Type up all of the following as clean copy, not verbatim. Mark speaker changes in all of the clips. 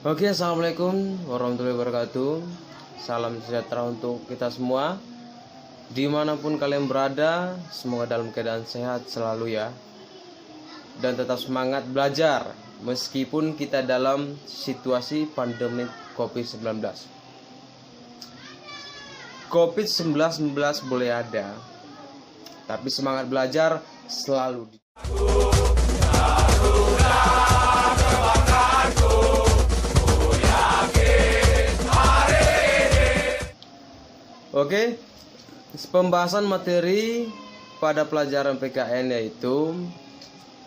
Speaker 1: Oke, assalamualaikum warahmatullahi wabarakatuh. Salam sejahtera untuk kita semua, dimanapun kalian berada. Semoga dalam keadaan sehat selalu ya, dan tetap semangat belajar meskipun kita dalam situasi pandemi COVID-19. COVID-19 boleh ada, tapi semangat belajar selalu Oke, pembahasan materi pada pelajaran PKN yaitu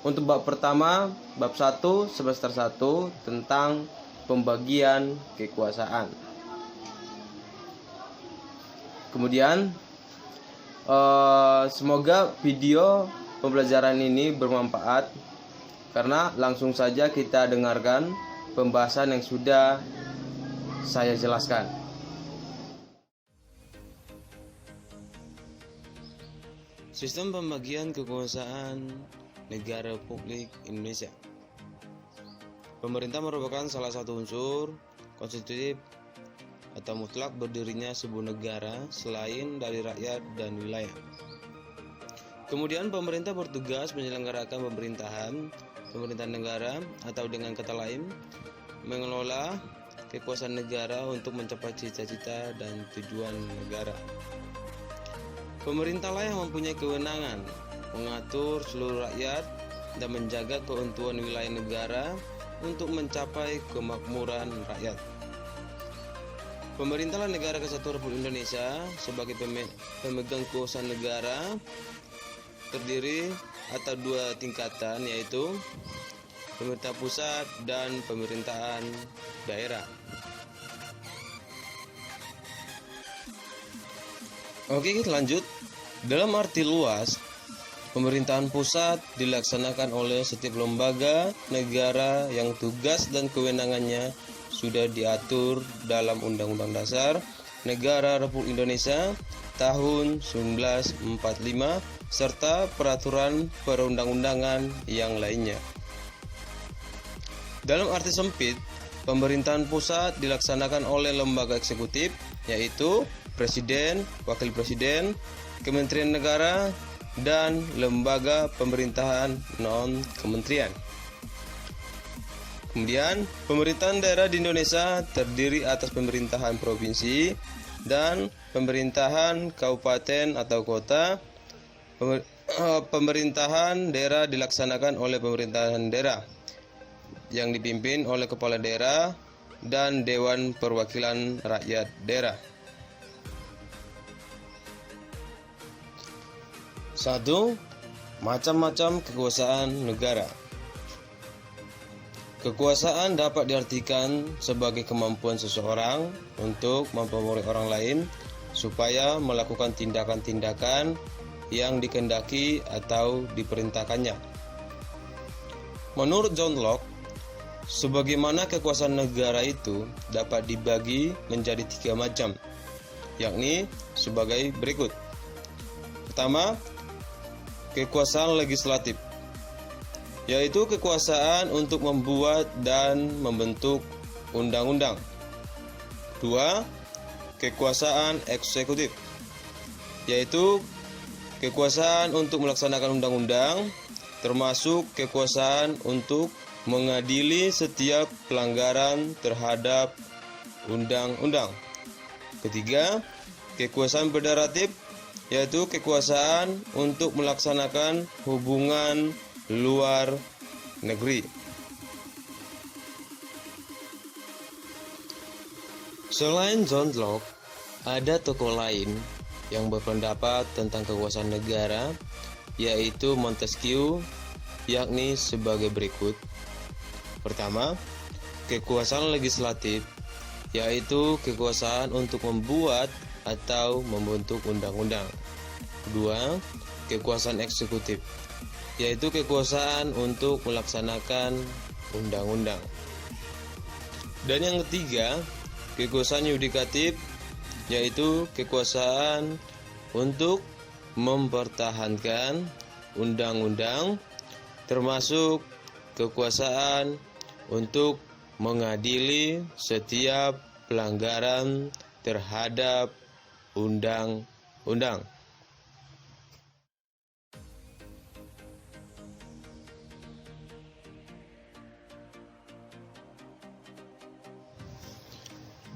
Speaker 1: untuk bab pertama, bab 1 semester 1 tentang pembagian kekuasaan. Kemudian semoga video pembelajaran ini bermanfaat, karena langsung saja kita dengarkan pembahasan yang sudah saya jelaskan. Sistem pembagian kekuasaan negara Republik Indonesia. Pemerintah merupakan salah satu unsur konstitutif atau mutlak berdirinya sebuah negara selain dari rakyat dan wilayah. Kemudian pemerintah bertugas menyelenggarakan pemerintahan negara, atau dengan kata lain mengelola kekuasaan negara untuk mencapai cita-cita dan tujuan negara. Pemerintahlah yang mempunyai kewenangan mengatur seluruh rakyat dan menjaga keutuhan wilayah negara untuk mencapai kemakmuran rakyat. Pemerintahlah Negara Kesatuan Republik Indonesia sebagai pemegang kekuasaan negara terdiri atau dua tingkatan, yaitu pemerintah pusat dan pemerintahan daerah. Oke, kita lanjut. Dalam arti luas, pemerintahan pusat dilaksanakan oleh setiap lembaga negara yang tugas dan kewenangannya sudah diatur dalam Undang-Undang Dasar Negara Republik Indonesia tahun 1945 serta peraturan perundang-undangan yang lainnya. Dalam arti sempit, pemerintahan pusat dilaksanakan oleh lembaga eksekutif, yaitu Presiden, Wakil Presiden, Kementerian Negara, dan lembaga pemerintahan non-kementerian. Kemudian, pemerintahan daerah di Indonesia terdiri atas pemerintahan provinsi dan pemerintahan kabupaten atau kota. Pemerintahan daerah dilaksanakan oleh pemerintahan daerah yang dipimpin oleh kepala daerah dan Dewan Perwakilan Rakyat Daerah. 1. Macam-macam kekuasaan negara. Kekuasaan dapat diartikan sebagai kemampuan seseorang untuk mempengaruhi orang lain supaya melakukan tindakan-tindakan yang dikehendaki atau diperintahkannya. Menurut John Locke, sebagaimana kekuasaan negara itu dapat dibagi menjadi 3 macam, yakni sebagai berikut. Pertama, kekuasaan legislatif, yaitu kekuasaan untuk membuat dan membentuk undang-undang. 2. Kekuasaan eksekutif, yaitu kekuasaan untuk melaksanakan undang-undang, termasuk kekuasaan untuk mengadili setiap pelanggaran terhadap undang-undang. 3. Kekuasaan federatif, yaitu kekuasaan untuk melaksanakan hubungan luar negeri. Selain John Locke, ada tokoh lain yang berpendapat tentang kekuasaan negara, yaitu Montesquieu, yakni sebagai berikut. Pertama, kekuasaan legislatif, yaitu kekuasaan untuk membuat atau membentuk undang-undang. Kedua, kekuasaan eksekutif, yaitu kekuasaan untuk melaksanakan undang-undang. Dan yang ketiga, kekuasaan yudikatif, yaitu kekuasaan untuk mempertahankan undang-undang, termasuk kekuasaan untuk mengadili setiap pelanggaran terhadap undang-undang.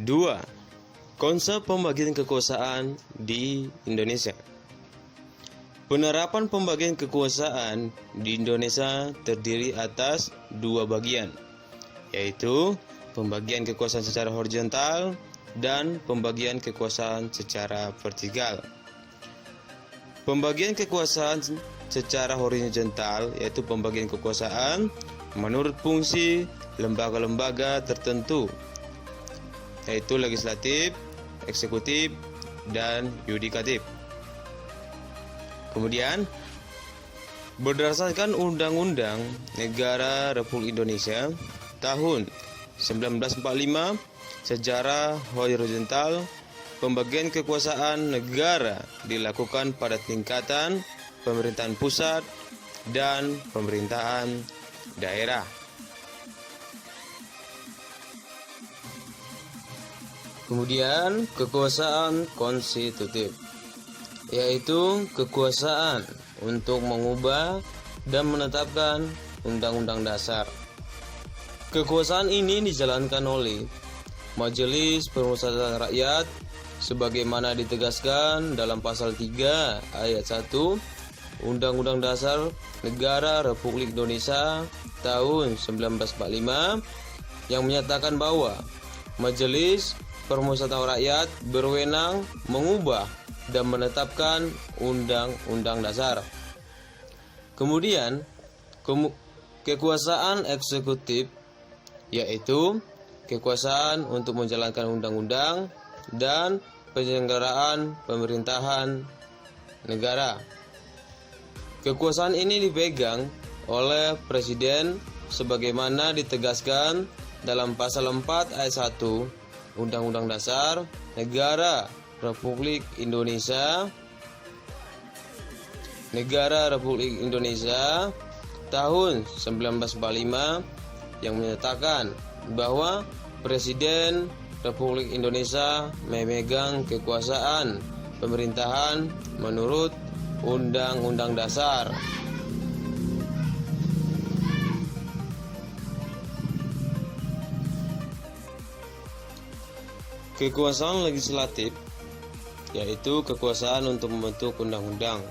Speaker 1: Dua, konsep pembagian kekuasaan di Indonesia. Penerapan pembagian kekuasaan di Indonesia terdiri atas dua bagian, yaitu pembagian kekuasaan secara horizontal dan pembagian kekuasaan secara vertikal. Pembagian kekuasaan secara horizontal yaitu pembagian kekuasaan menurut fungsi lembaga-lembaga tertentu, yaitu legislatif, eksekutif, dan yudikatif. Kemudian, berdasarkan Undang-Undang Negara Republik Indonesia tahun 1945, secara horizontal, pembagian kekuasaan negara dilakukan pada tingkatan pemerintahan pusat dan pemerintahan daerah. Kemudian kekuasaan konstitutif, yaitu kekuasaan untuk mengubah dan menetapkan undang-undang dasar. Kekuasaan ini dijalankan oleh Majelis Permusyawaratan Rakyat sebagaimana ditegaskan dalam pasal 3 ayat 1 Undang-Undang Dasar Negara Republik Indonesia tahun 1945 yang menyatakan bahwa Majelis Permusyawaratan Rakyat berwenang mengubah dan menetapkan undang-undang dasar. Kemudian, kekuasaan eksekutif, yaitu kekuasaan untuk menjalankan undang-undang dan penyelenggaraan pemerintahan negara. Kekuasaan ini dipegang oleh Presiden sebagaimana ditegaskan dalam pasal 4 ayat 1 Undang-Undang Dasar Negara Republik Indonesia tahun 1945 yang menyatakan bahwa Presiden Republik Indonesia memegang kekuasaan pemerintahan menurut Undang-Undang Dasar. Kekuasaan legislatif, yaitu kekuasaan untuk membentuk undang-undang.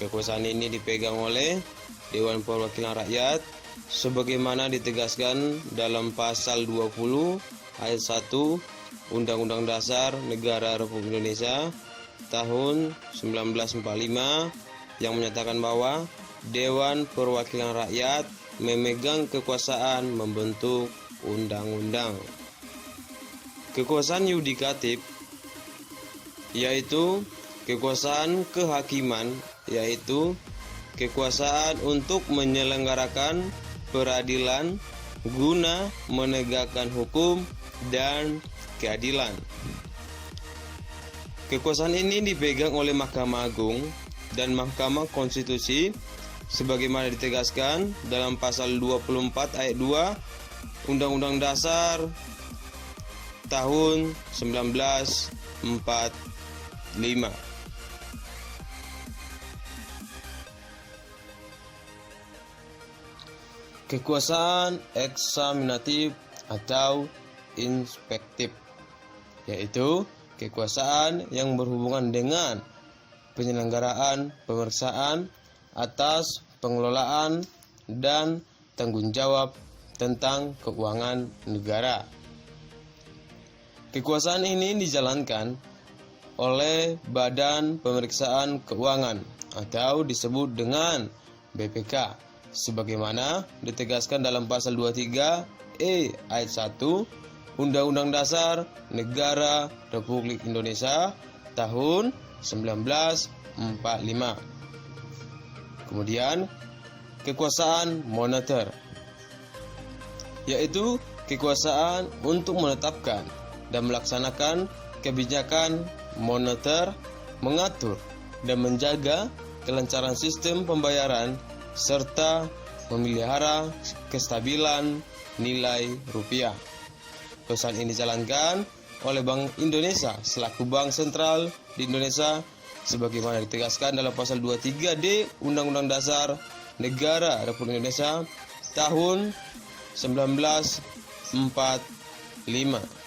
Speaker 1: Kekuasaan ini dipegang oleh Dewan Perwakilan Rakyat sebagaimana ditegaskan dalam pasal 20 ayat 1 Undang-Undang Dasar Negara Republik Indonesia tahun 1945 yang menyatakan bahwa Dewan Perwakilan Rakyat memegang kekuasaan membentuk undang-undang. Kekuasaan yudikatif, yaitu kekuasaan kehakiman, yaitu kekuasaan untuk menyelenggarakan peradilan guna menegakkan hukum dan keadilan. Kekuasaan ini dipegang oleh Mahkamah Agung dan Mahkamah Konstitusi sebagaimana ditegaskan dalam pasal 24 ayat 2 Undang-Undang Dasar tahun 1945. Kekuasaan eksaminatif atau inspektif, yaitu kekuasaan yang berhubungan dengan penyelenggaraan pemeriksaan atas pengelolaan dan tanggung jawab tentang keuangan negara. Kekuasaan ini dijalankan oleh Badan Pemeriksaan Keuangan atau disebut dengan BPK sebagaimana ditegaskan dalam pasal 23E ayat 1 Undang-Undang Dasar Negara Republik Indonesia tahun 1945. Kemudian kekuasaan moneter, yaitu kekuasaan untuk menetapkan dan melaksanakan kebijakan moneter, mengatur dan menjaga kelancaran sistem pembayaran serta memelihara kestabilan nilai rupiah. Pesan ini dijalankan oleh Bank Indonesia selaku bank sentral di Indonesia sebagaimana ditegaskan dalam pasal 23D Undang-Undang Dasar Negara Republik Indonesia tahun 1945.